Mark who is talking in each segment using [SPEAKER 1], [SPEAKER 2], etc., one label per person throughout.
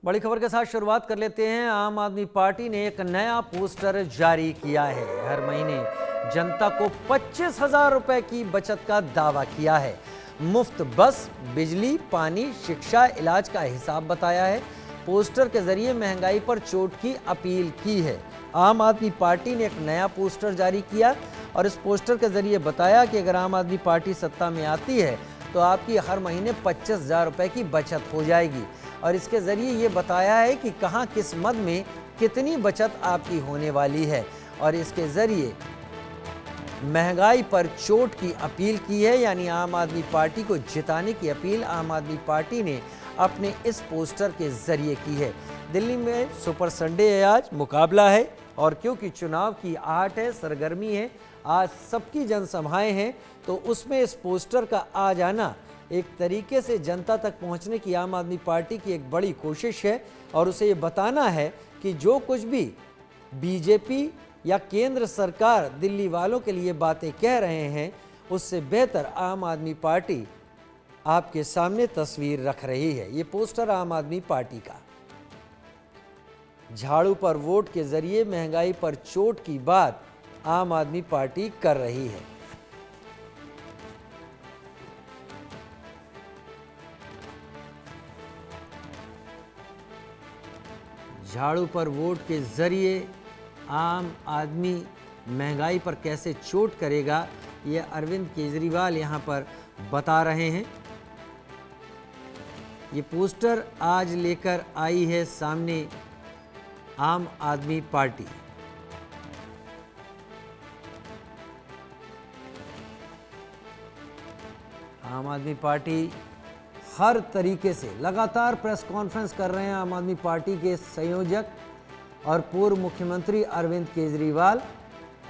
[SPEAKER 1] बड़ी खबर के साथ शुरुआत कर लेते हैं। आम आदमी पार्टी ने एक नया पोस्टर जारी किया है। हर महीने जनता को 25,000 रुपए की बचत का दावा किया है। मुफ्त बस, बिजली, पानी, शिक्षा, इलाज का हिसाब बताया है। पोस्टर के जरिए महंगाई पर चोट की अपील की है। आम आदमी पार्टी ने एक नया पोस्टर जारी किया और इस पोस्टर के जरिए बताया कि अगर आम आदमी पार्टी सत्ता में आती है तो आपकी हर महीने 25,000 रुपए की बचत हो जाएगी। और इसके ज़रिए ये बताया है कि कहाँ किस मद में कितनी बचत आपकी होने वाली है। और इसके ज़रिए महंगाई पर चोट की अपील की है, यानी आम आदमी पार्टी को जिताने की अपील आम आदमी पार्टी ने अपने इस पोस्टर के ज़रिए की है। दिल्ली में सुपर संडे है, आज मुकाबला है और क्योंकि चुनाव की आहट है, सरगर्मी है, आज सबकी जनसभाएं हैं, तो उसमें इस पोस्टर का आ जाना एक तरीके से जनता तक पहुंचने की आम आदमी पार्टी की एक बड़ी कोशिश है। और उसे ये बताना है कि जो कुछ भी बीजेपी या केंद्र सरकार दिल्ली वालों के लिए बातें कह रहे हैं, उससे बेहतर आम आदमी पार्टी आपके सामने तस्वीर रख रही है। ये पोस्टर आम आदमी पार्टी का झाड़ू पर वोट के जरिए महंगाई पर चोट की बात आम आदमी पार्टी कर रही है। झाड़ू पर वोट के जरिए आम आदमी महंगाई पर कैसे चोट करेगा, ये अरविंद केजरीवाल यहाँ पर बता रहे हैं। ये पोस्टर आज लेकर आई है सामने आम आदमी पार्टी। आम आदमी पार्टी हर तरीके से लगातार प्रेस कॉन्फ्रेंस कर रहे हैं आम आदमी पार्टी के संयोजक और पूर्व मुख्यमंत्री अरविंद केजरीवाल,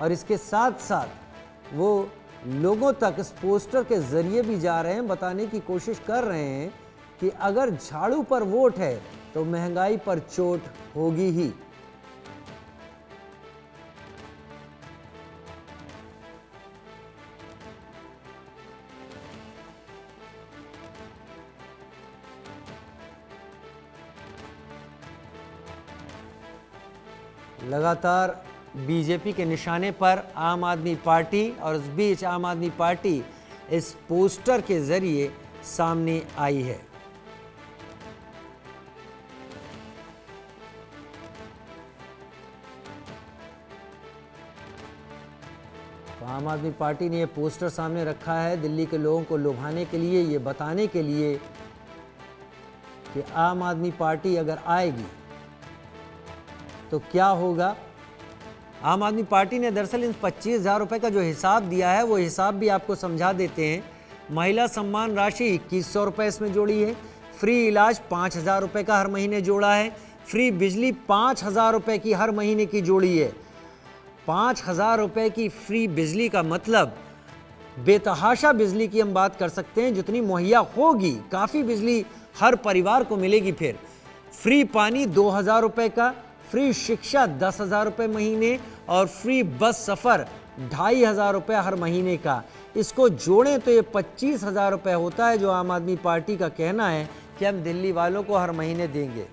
[SPEAKER 1] और इसके साथ साथ वो लोगों तक इस पोस्टर के जरिए भी जा रहे हैं, बताने की कोशिश कर रहे हैं कि अगर झाड़ू पर वोट है तो महंगाई पर चोट होगी ही। लगातार बीजेपी के निशाने पर आम आदमी पार्टी, और इस बीच आम आदमी पार्टी इस पोस्टर के जरिए सामने आई है। तो आम आदमी पार्टी ने ये पोस्टर सामने रखा है दिल्ली के लोगों को लुभाने के लिए, ये बताने के लिए कि आम आदमी पार्टी अगर आएगी तो क्या होगा। आम आदमी पार्टी ने दरअसल इन 25,000 रुपये का जो हिसाब दिया है वो हिसाब भी आपको समझा देते हैं। महिला सम्मान राशि 2,100 रुपये इसमें जोड़ी है। फ्री इलाज 5,000 रुपये का हर महीने जोड़ा है। फ्री बिजली 5,000 रुपये की हर महीने की जोड़ी है। 5,000 रुपये की फ्री बिजली का मतलब बेतहाशा बिजली की हम बात कर सकते हैं, जितनी मुहैया होगी काफ़ी बिजली हर परिवार को मिलेगी। फिर फ्री पानी 2,000 रुपये का, फ्री शिक्षा 10,000 रुपये महीने और फ्री बस सफ़र 2,500 रुपये हर महीने का। इसको जोड़ें तो ये 25,000 रुपये होता है, जो आम आदमी पार्टी का कहना है कि हम दिल्ली वालों को हर महीने देंगे।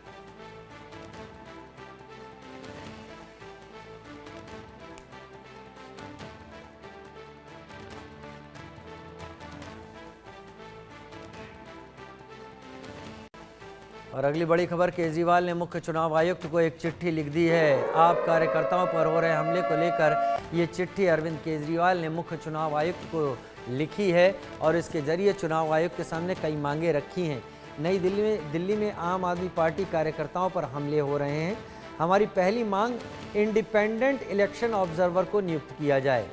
[SPEAKER 1] और अगली बड़ी खबर, केजरीवाल ने मुख्य चुनाव आयुक्त को एक चिट्ठी लिख दी है। आप कार्यकर्ताओं पर हो रहे हमले को लेकर ये चिट्ठी अरविंद केजरीवाल ने मुख्य चुनाव आयुक्त को लिखी है और इसके जरिए चुनाव आयुक्त के सामने कई मांगे रखी हैं। नई दिल्ली में आम आदमी पार्टी कार्यकर्ताओं पर हमले हो रहे हैं। हमारी पहली मांग, इंडिपेंडेंट इलेक्शन ऑब्जर्वर को नियुक्त किया जाए।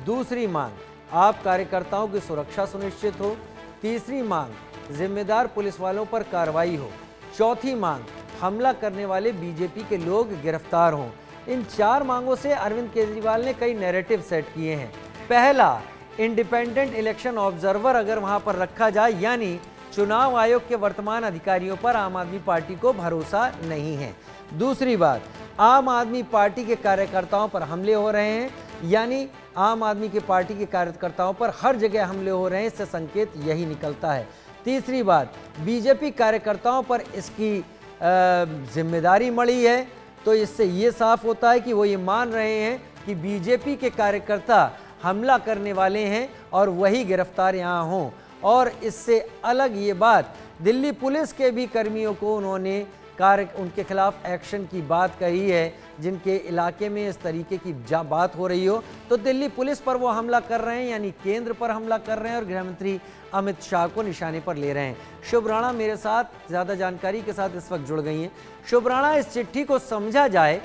[SPEAKER 1] दूसरी मांग, आप कार्यकर्ताओं की सुरक्षा सुनिश्चित हो। तीसरी मांग, जिम्मेदार पुलिस वालों पर कार्रवाई हो। चौथी मांग, हमला करने वाले बीजेपी के लोग गिरफ्तार हों। इन 4 मांगों से अरविंद केजरीवाल ने कई नैरेटिव सेट किए हैं। पहला, इंडिपेंडेंट इलेक्शन ऑब्जर्वर अगर वहां पर रखा जाए, यानी चुनाव आयोग के वर्तमान अधिकारियों पर आम आदमी पार्टी को भरोसा नहीं है। दूसरी बात, आम आदमी पार्टी के कार्यकर्ताओं पर हमले हो रहे हैं, यानी आम आदमी की पार्टी के कार्यकर्ताओं पर हर जगह हमले हो रहे हैं, इससे संकेत यही निकलता है। तीसरी बात, बीजेपी कार्यकर्ताओं पर इसकी जिम्मेदारी मળી है, तो इससे ये साफ होता है कि वो ये मान रहे हैं कि बीजेपी के कार्यकर्ता हमला करने वाले हैं और वही गिरफ्तार यहाँ हों। और इससे अलग ये बात, दिल्ली पुलिस के भी कर्मियों को उन्होंने उनके खिलाफ एक्शन की बात कही है। जिनके इलाके में इस तरीके की बात हो रही हो तो दिल्ली पुलिस पर वो हमला कर रहे हैं, यानी केंद्र पर हमला कर रहे हैं और गृहमंत्री अमित शाह को निशाने पर ले रहे हैं। शुभ राणा मेरे साथ ज़्यादा जानकारी के साथ इस वक्त जुड़ गई हैं। शुभ राणा, इस चिट्ठी को समझा जाए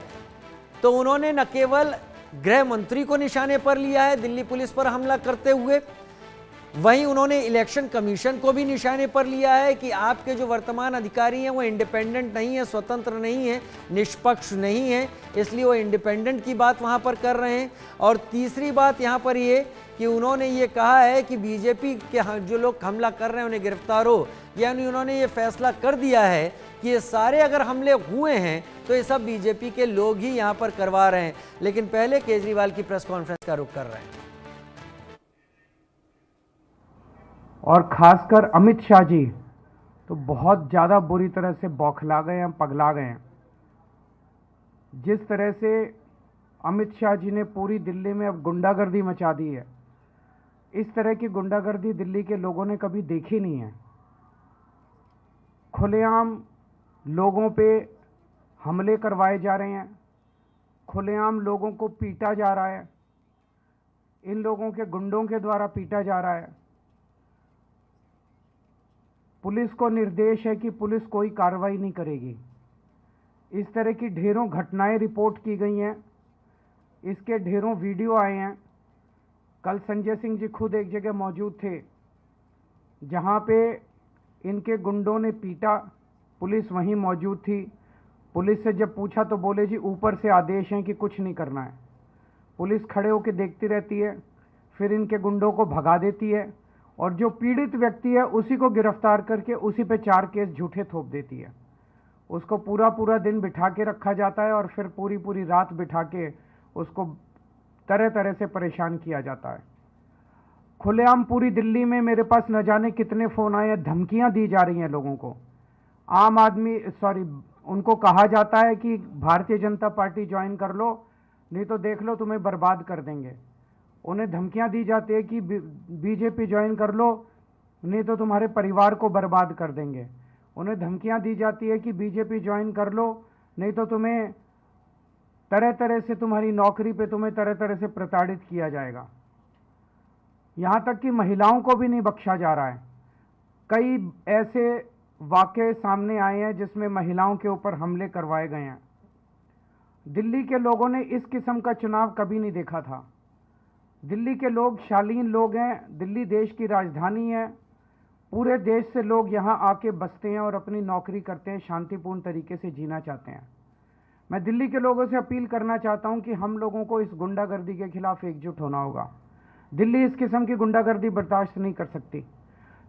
[SPEAKER 1] तो उन्होंने न केवल गृह मंत्री को निशाने पर लिया है दिल्ली पुलिस पर हमला करते हुए, वहीं उन्होंने इलेक्शन कमीशन को भी निशाने पर लिया है कि आपके जो वर्तमान अधिकारी हैं वो इंडिपेंडेंट नहीं है, स्वतंत्र नहीं है, निष्पक्ष नहीं है, इसलिए वो इंडिपेंडेंट की बात वहां पर कर रहे हैं। और तीसरी बात यहां पर ये कि उन्होंने ये कहा है कि बीजेपी के जो लोग हमला कर रहे हैं उन्हें गिरफ्तार हो, यानी उन्होंने ये फैसला कर दिया है कि ये सारे अगर हमले हुए हैं तो ये सब बीजेपी के लोग ही यहाँ पर करवा रहे हैं। लेकिन पहले केजरीवाल की प्रेस कॉन्फ्रेंस का रुख कर रहे हैं
[SPEAKER 2] और खासकर अमित शाह जी तो बहुत ज़्यादा बुरी तरह से बौखला गए हैं, पगला गए हैं। जिस तरह से अमित शाह जी ने पूरी दिल्ली में अब गुंडागर्दी मचा दी है, इस तरह की गुंडागर्दी दिल्ली के लोगों ने कभी देखी नहीं है। खुलेआम लोगों पे हमले करवाए जा रहे हैं, खुलेआम लोगों को पीटा जा रहा है, इन लोगों के गुंडों के द्वारा पीटा जा रहा है। पुलिस को निर्देश है कि पुलिस कोई कार्रवाई नहीं करेगी। इस तरह की ढेरों घटनाएं रिपोर्ट की गई हैं, इसके ढेरों वीडियो आए हैं। कल संजय सिंह जी खुद एक जगह मौजूद थे जहां पे इनके गुंडों ने पीटा, पुलिस वहीं मौजूद थी। पुलिस से जब पूछा तो बोले जी ऊपर से आदेश हैं कि कुछ नहीं करना है। पुलिस खड़े होकर देखती रहती है, फिर इनके गुंडों को भगा देती है और जो पीड़ित व्यक्ति है उसी को गिरफ्तार करके उसी पे 4 केस झूठे थोप देती है। उसको पूरा दिन बिठा के रखा जाता है और फिर पूरी रात बिठा के उसको तरह तरह से परेशान किया जाता है। खुलेआम पूरी दिल्ली में मेरे पास न जाने कितने फ़ोन आए हैं, धमकियां दी जा रही हैं लोगों को। आम आदमी उनको कहा जाता है कि भारतीय जनता पार्टी ज्वाइन कर लो, नहीं तो देख लो तुम्हें बर्बाद कर देंगे। उन्हें धमकियां दी जाती है कि बीजेपी ज्वाइन कर लो, नहीं तो तुम्हारे परिवार को बर्बाद कर देंगे। उन्हें धमकियां दी जाती है कि बीजेपी ज्वाइन कर लो, नहीं तो तुम्हें तरह तरह से तुम्हारी नौकरी पे तुम्हें तरह तरह से प्रताड़ित किया जाएगा। यहाँ तक कि महिलाओं को भी नहीं बख्शा जा रहा है। कई ऐसे वाक़ये सामने आए हैं जिसमें महिलाओं के ऊपर हमले करवाए गए हैं। दिल्ली के लोगों ने इस किस्म का चुनाव कभी नहीं देखा था। दिल्ली के लोग शालीन लोग हैं, दिल्ली देश की राजधानी है, पूरे देश से लोग यहाँ आके बसते हैं और अपनी नौकरी करते हैं, शांतिपूर्ण तरीके से जीना चाहते हैं। मैं दिल्ली के लोगों से अपील करना चाहता हूँ कि हम लोगों को इस गुंडागर्दी के खिलाफ एकजुट होना होगा। दिल्ली इस किस्म की गुंडागर्दी बर्दाश्त नहीं कर सकती।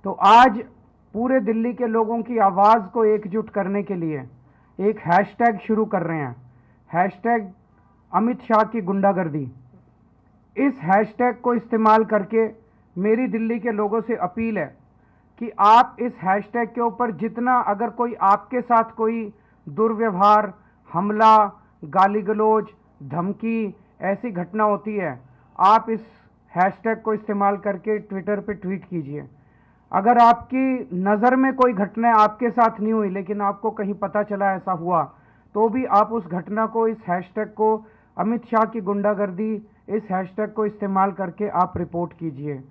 [SPEAKER 2] तो आज पूरे दिल्ली के लोगों की आवाज़ को एकजुट करने के लिए एक हैशटैग शुरू कर रहे हैं, हैशटैग अमित शाह की गुंडागर्दी। इस हैशटैग को इस्तेमाल करके मेरी दिल्ली के लोगों से अपील है कि आप इस हैशटैग के ऊपर जितना, अगर कोई आपके साथ कोई दुर्व्यवहार, हमला, गाली गलौज, धमकी ऐसी घटना होती है, आप इस हैशटैग को इस्तेमाल करके ट्विटर पे ट्वीट कीजिए। अगर आपकी नज़र में कोई घटना आपके साथ नहीं हुई लेकिन आपको कहीं पता चला ऐसा हुआ, तो भी आप उस घटना को, इस हैशटैग को, अमित शाह की गुंडागर्दी, इस हैशटैग को इस्तेमाल करके आप रिपोर्ट कीजिए।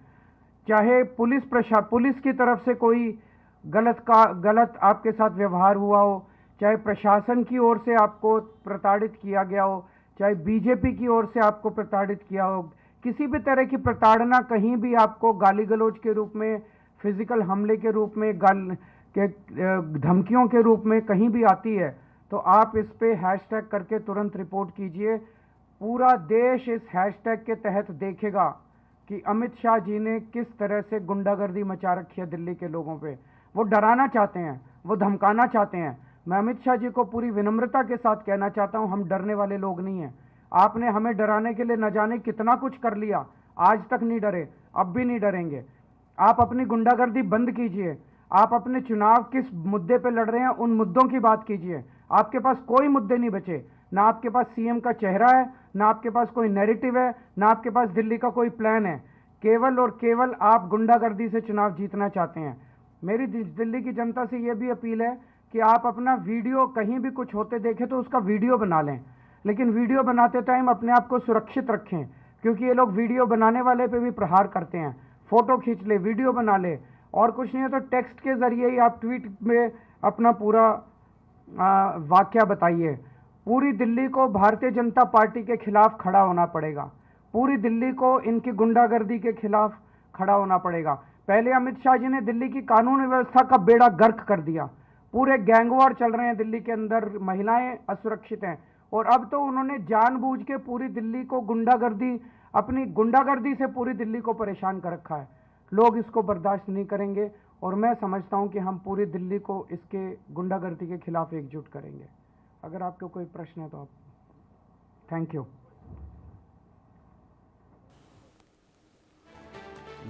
[SPEAKER 2] चाहे पुलिस की तरफ से कोई गलत आपके साथ व्यवहार हुआ हो, चाहे प्रशासन की ओर से आपको प्रताड़ित किया गया हो, चाहे बीजेपी की ओर से आपको प्रताड़ित किया हो, किसी भी तरह की प्रताड़ना कहीं भी आपको गाली गलौज के रूप में, फिजिकल हमले के रूप में, धमकियों के रूप में कहीं भी आती है, तो आप इस पे हैशटैग करके तुरंत रिपोर्ट कीजिए। पूरा देश इस हैशटैग के तहत देखेगा कि अमित शाह जी ने किस तरह से गुंडागर्दी मचा रखी है दिल्ली के लोगों पे। वो डराना चाहते हैं, वो धमकाना चाहते हैं। मैं अमित शाह जी को पूरी विनम्रता के साथ कहना चाहता हूं, हम डरने वाले लोग नहीं हैं। आपने हमें डराने के लिए न जाने कितना कुछ कर लिया, आज तक नहीं डरे, अब भी नहीं डरेंगे। आप अपनी गुंडागर्दी बंद कीजिए। आप अपने चुनाव किस मुद्दे पे लड़ रहे हैं उन मुद्दों की बात कीजिए। आपके पास कोई मुद्दे नहीं बचे, ना आपके पास सीएम का चेहरा है, ना आपके पास कोई नैरेटिव है, ना आपके पास दिल्ली का कोई प्लान है। केवल और केवल आप गुंडागर्दी से चुनाव जीतना चाहते हैं। मेरी दिल्ली की जनता से यह भी अपील है कि आप अपना वीडियो कहीं भी कुछ होते देखें तो उसका वीडियो बना लें, लेकिन वीडियो बनाते टाइम अपने आप को सुरक्षित रखें, क्योंकि ये लोग वीडियो बनाने वाले पे भी प्रहार करते हैं। फोटो खींच ले, वीडियो बना ले, और कुछ नहीं है तो टेक्स्ट के जरिए ही आप ट्वीट में अपना पूरा वाक्या बताइए। पूरी दिल्ली को भारतीय जनता पार्टी के खिलाफ खड़ा होना पड़ेगा, पूरी दिल्ली को इनकी गुंडागर्दी के खिलाफ खड़ा होना पड़ेगा। पहले अमित शाह जी ने दिल्ली की कानून व्यवस्था का बेड़ा गर्क कर दिया, पूरे गैंगवॉर चल रहे हैं दिल्ली के अंदर, महिलाएं असुरक्षित हैं, और अब तो उन्होंने जानबूझ के पूरी दिल्ली को अपनी गुंडागर्दी से पूरी दिल्ली को परेशान कर रखा है। लोग इसको बर्दाश्त नहीं करेंगे, और मैं समझता हूं कि हम पूरी दिल्ली को इसके गुंडागर्दी के खिलाफ एकजुट करेंगे। अगर आपको कोई प्रश्न है तो आप। Thank you.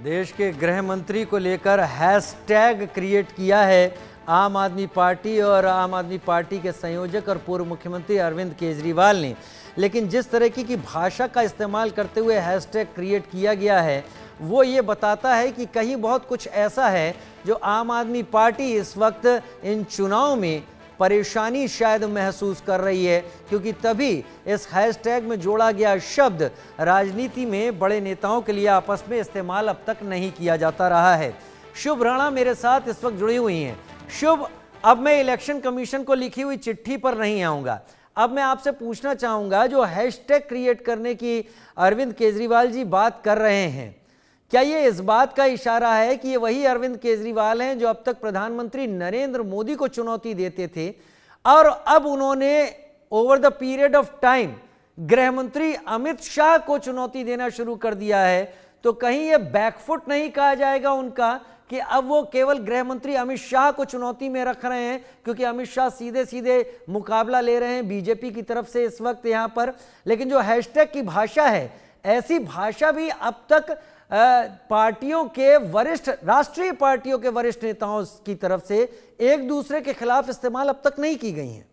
[SPEAKER 1] देश के गृह मंत्री को लेकर हैशटैग क्रिएट किया है आम आदमी पार्टी और आम आदमी पार्टी के संयोजक और पूर्व मुख्यमंत्री अरविंद केजरीवाल ने। लेकिन जिस तरह की भाषा का इस्तेमाल करते हुए हैशटैग क्रिएट किया गया है, वो ये बताता है कि कहीं बहुत कुछ ऐसा है जो आम आदमी पार्टी इस वक्त इन चुनाव में परेशानी शायद महसूस कर रही है, क्योंकि तभी इस हैशटैग में जोड़ा गया शब्द राजनीति में बड़े नेताओं के लिए आपस में इस्तेमाल अब तक नहीं किया जाता रहा है। शुभ राणा मेरे साथ इस वक्त जुड़ी हुई हैं। शुभ, अब मैं इलेक्शन कमीशन को लिखी हुई चिट्ठी पर नहीं आऊंगा, अब मैं आपसे पूछना चाहूंगा, जो हैशटैग क्रिएट करने की अरविंद केजरीवाल जी बात कर रहे हैं, क्या ये इस बात का इशारा है कि ये वही अरविंद केजरीवाल हैं जो अब तक प्रधानमंत्री नरेंद्र मोदी को चुनौती देते थे, और अब उन्होंने over the period of time गृह मंत्री अमित शाह को चुनौती देना शुरू कर दिया है? तो कहीं ये बैकफुट नहीं कहा जाएगा उनका कि अब वो केवल गृह मंत्री अमित शाह को चुनौती में रख रहे हैं, क्योंकि अमित शाह सीधे सीधे मुकाबला ले रहे हैं बीजेपी की तरफ से इस वक्त यहां पर। लेकिन जो हैशटैग की भाषा है, ऐसी भाषा भी अब तक पार्टियों के वरिष्ठ, राष्ट्रीय पार्टियों के वरिष्ठ नेताओं की तरफ से एक दूसरे के खिलाफ इस्तेमाल अब तक नहीं की गई हैं।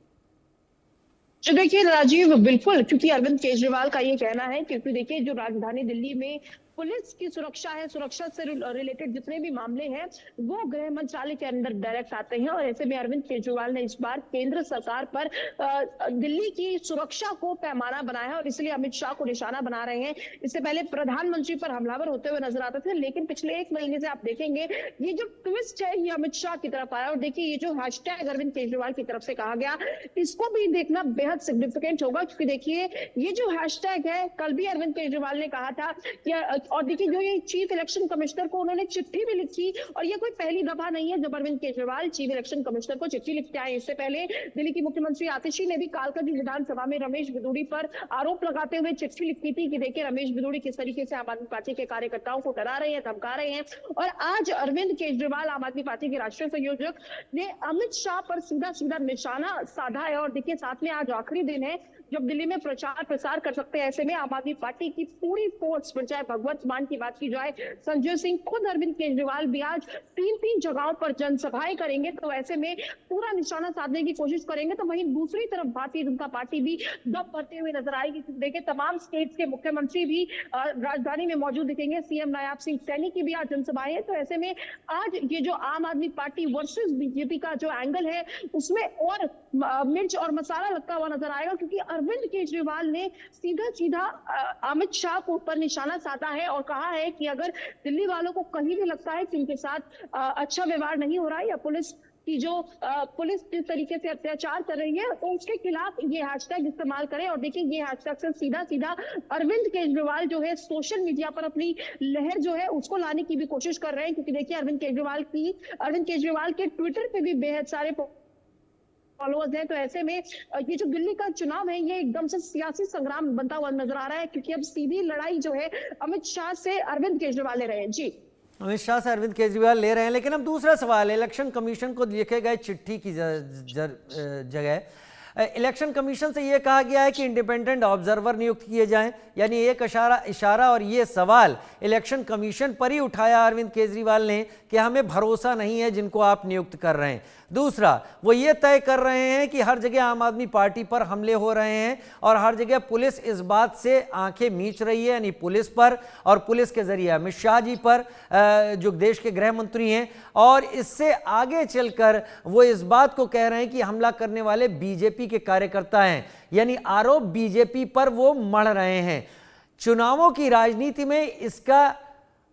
[SPEAKER 3] तो देखिए राजीव, बिल्कुल, क्योंकि अरविंद केजरीवाल का ये कहना है, क्योंकि देखिए जो राजधानी दिल्ली में पुलिस की सुरक्षा है, सुरक्षा से रिलेटेड जितने भी मामले हैं वो गृह मंत्रालय के अंदर डायरेक्ट आते हैं, और ऐसे में अरविंद केजरीवाल ने इस बार केंद्र सरकार पर दिल्ली की सुरक्षा को पैमाना बनाया है, और इसलिए अमित शाह को निशाना बना रहे हैं। इससे पहले प्रधानमंत्री पर हमलावर होते हुए नजर आते थे, लेकिन पिछले एक महीने से आप देखेंगे ये जो ट्विस्ट है ये अमित शाह की तरफ आया। और देखिए ये जो हैशटैग अरविंद केजरीवाल की तरफ से कहा गया, इसको भी देखना बेहद सिग्निफिकेंट होगा, क्योंकि देखिए ये जो हैशटैग है, कल भी अरविंद केजरीवाल ने कहा था कि, और देखिए जो ये चीफ इलेक्शन कमिश्नर को उन्होंने चिट्ठी भी लिखी, और ये कोई पहली दफा नहीं है जब Arvind Kejriwal chief election commissioner को चिट्ठी लिखते आए। इससे पहले दिल्ली की मुख्यमंत्री आतिशी ने भी कालकाजी विधानसभा में रमेश बिदूड़ी पर आरोप लगाते हुए चिट्ठी लिखी थी कि देखिए रमेश बिदूड़ी किस तरीके से आम आदमी पार्टी के कार्यकर्ताओं को डरा रहे हैं, धमका रहे हैं। और आज अरविंद केजरीवाल, आम आदमी पार्टी के राष्ट्रीय संयोजक, ने अमित शाह पर सीधा सीधा निशाना साधा है। और देखिए साथ में आज आखिरी दिन है जब दिल्ली में प्रचार प्रसार कर सकते हैं, ऐसे में आम आदमी पार्टी की पूरी फोर्स, चाहे भगवंत मान की बात की जाए, संजय सिंह, खुद अरविंद केजरीवाल भी आज 3 जगहों पर जनसभाएं करेंगे, तो ऐसे में पूरा निशाना साधने की कोशिश करेंगे। तो वहीं दूसरी तरफ भारतीय जनता पार्टी भी दम भरते हुए नजर आएगी। देखिए तमाम स्टेट्स के मुख्यमंत्री भी राजधानी में मौजूद दिखेंगे, सीएम नायाब सिंह सैनी की भी आज जनसभाएं है। तो ऐसे में आज ये जो आम आदमी पार्टी वर्सेस बीजेपी का जो एंगल है, उसमें और मिर्च और मसाला लगता हुआ नजर आएगा, क्योंकि अरविंद केजरीवाल ने सीधा सीधा अमित शाह को ऊपर निशाना साधा है और कहा है कि अगर दिल्ली वालों को कहीं भी लगता है कि उनके साथ अच्छा व्यवहार नहीं हो रहा है, या पुलिस जिस तरीके से अत्याचार कर रही है, तो उसके खिलाफ ये हैशटैग इस्तेमाल करें। और देखिए ये हैशटैग से सीधा सीधा अरविंद केजरीवाल जो है सोशल मीडिया पर अपनी लहर जो है उसको लाने की भी कोशिश कर रहे हैं, क्योंकि देखिए अरविंद केजरीवाल के ट्विटर पे भी बेहद सारे फॉलोअर्स हैं। तो ऐसे में ये जो दिल्ली का चुनाव है ये एकदम से सियासी संग्राम बनता हुआ नजर आ रहा है, क्योंकि अब सीधी लड़ाई जो है अमित शाह से अरविंद केजरीवाल ले रहे हैं। जी,
[SPEAKER 1] अमित शाह से अरविंद केजरीवाल ले रहे हैं। लेकिन अब दूसरा सवाल है, इलेक्शन कमीशन को लिखे गए चिट्ठी की जगह इलेक्शन कमीशन से यह कहा गया है कि इंडिपेंडेंट ऑब्जर्वर नियुक्त किए जाएं, यानी एक इशारा और ये सवाल इलेक्शन कमीशन पर ही उठाया अरविंद केजरीवाल ने कि हमें भरोसा नहीं है जिनको आप नियुक्त कर रहे हैं। दूसरा, वो ये तय कर रहे हैं कि हर जगह आम आदमी पार्टी पर हमले हो रहे हैं और हर जगह पुलिस इस बात से आंखें मीच रही है, यानी पुलिस पर और पुलिस के जरिए अमित शाह जी पर जो देश के गृह मंत्री हैं, और इससे आगे चलकर वो इस बात को कह रहे हैं कि हमला करने वाले बीजेपी के कार्यकर्ता हैं, यानी आरोप बीजेपी पर वो मढ़ रहे हैं। चुनावों की राजनीति में इसका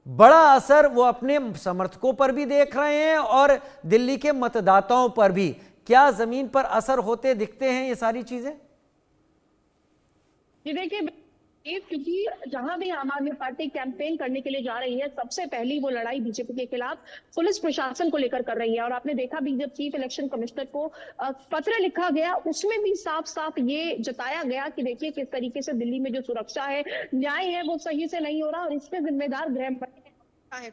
[SPEAKER 1] बड़ा असर वो अपने समर्थकों पर भी देख रहे हैं और दिल्ली के मतदाताओं पर भी। क्या जमीन पर असर होते दिखते हैं ये सारी चीजें?
[SPEAKER 3] जी देखिए, क्योंकि जहां भी आम आदमी पार्टी कैंपेन करने के लिए जा रही है, सबसे पहली वो लड़ाई बीजेपी के खिलाफ पुलिस प्रशासन को लेकर कर रही है। और आपने देखा भी जब चीफ इलेक्शन कमिश्नर को पत्र लिखा गया, उसमें भी साफ साफ ये जताया गया कि देखिए किस तरीके से दिल्ली में जो सुरक्षा है, न्याय है, वो सही से नहीं हो रहा और इसके जिम्मेदार गृह मंत्री है।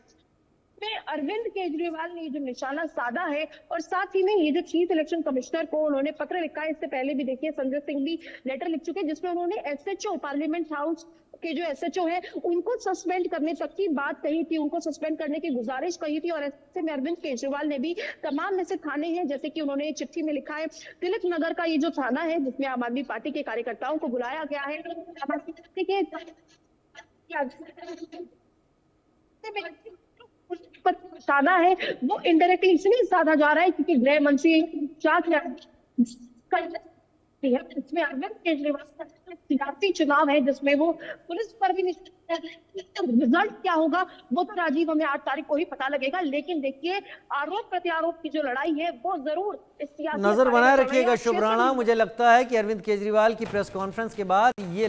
[SPEAKER 3] अरविंद केजरीवाल ने जो निशाना साधा है और साथ ही में ये जो चीफ इलेक्शन कमिश्नर को उन्होंने पत्र लिखा है, इससे पहले भी देखिए संजय सिंह भी लेटर लिख चुके हैं जिसमें उन्होंने एसएचओ पार्लियामेंट हाउस के जो एसएचओ है उनको सस्पेंड करने तक की बात कही थी, उनको सस्पेंड करने की गुजारिश कही थी। और ऐसे में अरविंद केजरीवाल ने भी तमाम ऐसे थाने हैं, जैसे कि उन्होंने चिट्ठी में लिखा है, तिलक नगर का ये जो थाना है जिसमें आम आदमी पार्टी के कार्यकर्ताओं को बुलाया गया है, आम आदमी पार्टी के साधा है, वो इनडायरेक्टली इसलिए साधा जा रहा है क्योंकि गृह मंत्री इसमें अरविंद केजरीवाल का सियासी चुनाव है जिसमें वो पुलिस पर भी रिजल्ट क्या होगा वो तो राजीव हमें 8 तारीख को ही पता लगेगा। लेकिन देखिए, आरोप प्रत्यारोप की जो लड़ाई है वो जरूर इस सियासी
[SPEAKER 1] नजर बनाए रखिएगा शुभ राणा। मुझे लगता है कि अरविंद केजरीवाल की प्रेस कॉन्फ्रेंस के बाद ये